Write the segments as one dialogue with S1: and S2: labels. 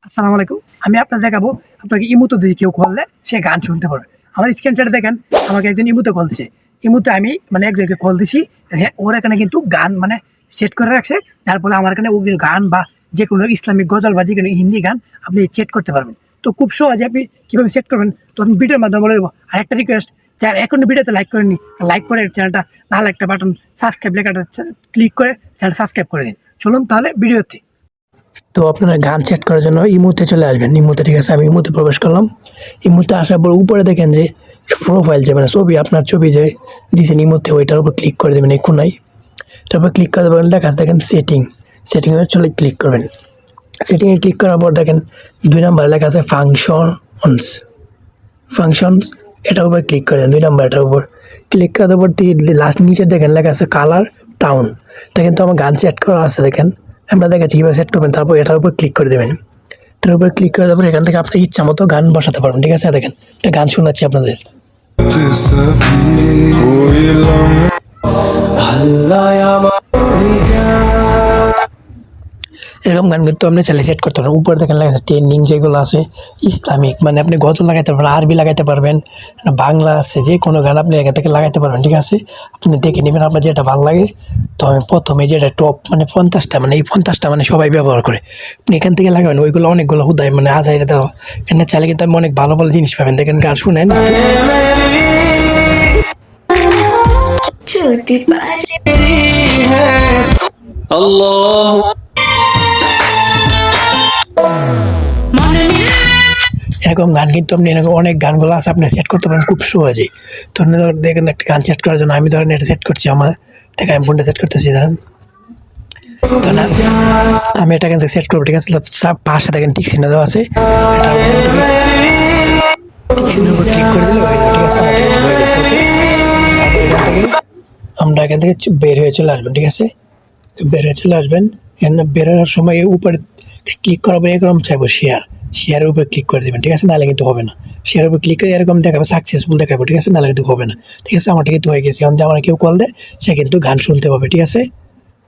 S1: আসসালামু আলাইকুম। আমি আপনাদের দেখাবো আপনাকে ইমোতে দিয়ে কেউ কল দেয় সে গান শুনতে পারবে। আমার স্ক্রিন শেয়ারে দেখেন আমাকে একজন ইমোতে কল দিছে। ইমোতে আমি মানে একজনকে কল দিছি। হ্যাঁ, ওর এখানে কিন্তু গান মানে সেট করে রাখছে। যার ফলে আমার এখানে ও গান বা যেকোনো ইসলামিক গজল বা যেকোনো হিন্দি গান আপনি সেট করতে পারবেন। তো খুব সহজে আপনি কীভাবে সেট করবেন তখন ভিডিওর মাধ্যমে বলে দেবো। আর একটা রিকোয়েস্ট, যারা এখনো ভিডিওতে লাইক করেননি, লাইক করে চ্যানেলটা লাল একটা বাটন সাবস্ক্রাইব লেখাটা ক্লিক করে চ্যানেল সাবস্ক্রাইব করে দিন। চলুন তাহলে ভিডিওতে। তো আপনারা গান সেট করার জন্য ইমোতে চলে আসবেন। ইমোতে ঠিক আছে, আমি ইমোতে প্রবেশ করলাম। ইমোতে আসার পর উপরে দেখেন যে প্রোফাইল যে মানে ছবি, আপনার ছবি যে দিয়েছেন ইমোতে, ওইটার উপর ক্লিক করে দেবেন এই কোনায়। তারপর ক্লিক করে দেবেন, লেখা আছে দেখেন সেটিং। সেটিংয়ে চলে ক্লিক করবেন। সেটিংয়ে ক্লিক করার পর দেখেন 2 নম্বরে লেখা আছে ফাংশনস। এটার উপর ক্লিক করে দেন, 2 নম্বর এটার উপর ক্লিক করার পর লাস্ট নিচে দেখেন লেখা আছে কালার টাউন। এটা কিন্তু আমার গান সেট করা আছে দেখেন। আমরা দেখাচ্ছি কীভাবে সেট করবেন। তারপর এটার উপর ক্লিক করে দেবেন। এটার উপর ক্লিক করে দেওয়ার পর এখান থেকে আপনার ইচ্ছা মতো গান বসাতে পারবেন। ঠিক আছে, দেখেন একটা গান শোনাচ্ছি আপনাদের। এরকম গান কিন্তু আপনি চাইলে সেট করতে পারেন। উপরে দেখেন লেখা আছে ট্রেন্ডিং, যেগুলো আছে ইসলামিক, মানে আপনি গজল লাগাইতে পারবেন, আরবি লাগাইতে পারবেন, বাংলা আছে, যে কোনো গান আপনি এখান থেকে লাগাইতে পারবেন। ঠিক আছে, আপনি দেখে নেবেন আপনার যেটা ভালো লাগে। তো আমি প্রথমে যেটা টপ মানে 50টা, মানে এই 50টা মানে সবাই ব্যবহার করে, আপনি এখান থেকে লাগাবেন। ওইগুলো অনেকগুলো হুদায় মানে আজাইরে দেওয়া, এখানে চাইলে কিন্তু আমি অনেক ভালো ভালো জিনিস পাবেন। দেখেন গান শুনেন। আল্লাহ এরকম গান কিন্তু আপনি এরকম অনেক গানগুলো আছে আপনি সেট করতে পারেন খুব সহজেই। তো দেখেন একটা গান সেট করার জন্য আমি ধরেন এটা সেট করছি, আমার দেখেন আমি ফোনটা সেট করতেছি ধরেন। তো না, আমি এটা কিন্তু সেট করবো। ঠিক আছে, পাশে দেখেন টিক চিহ্ন দেওয়া আছে, টিক চিহ্নের উপর ক্লিক করে দিলে হয়ে যাবে। ঠিক আছে, আমার কিন্তু হয়ে গেছে। ওকে, তারপর এখান থেকে আমরা এখান থেকে বের হয়ে চলে আসবেন। ঠিক আছে, বের হয়ে চলে আসবেন। এখানে বের হওয়ার সময় উপরে ক্লিক করাবো, এরকম চাইবো শেয়ারের উপর ক্লিক করে দেবেন। ঠিক আছে, নাহলে কিন্তু হবে না। শেয়ারের উপর ক্লিক করে এরকম দেখাবে সাকসেসফুল দেখাবো। ঠিক আছে, নাহলে কিন্তু হবে না। ঠিক আছে, আমার কিন্তু হয়ে গেছে। এখন আমার কেউ কল দেয় সে কিন্তু গান শুনতে পাবে। ঠিক আছে,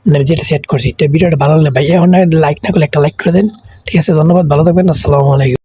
S1: মানে যেটা সেট করছি। ভিডিওটা ভালো লাগলে ভাই এখন লাইক না করলে একটা লাইক করে দেন। ঠিক আছে, ধন্যবাদ, ভালো থাকবেন, আসসালামু আলাইকুম।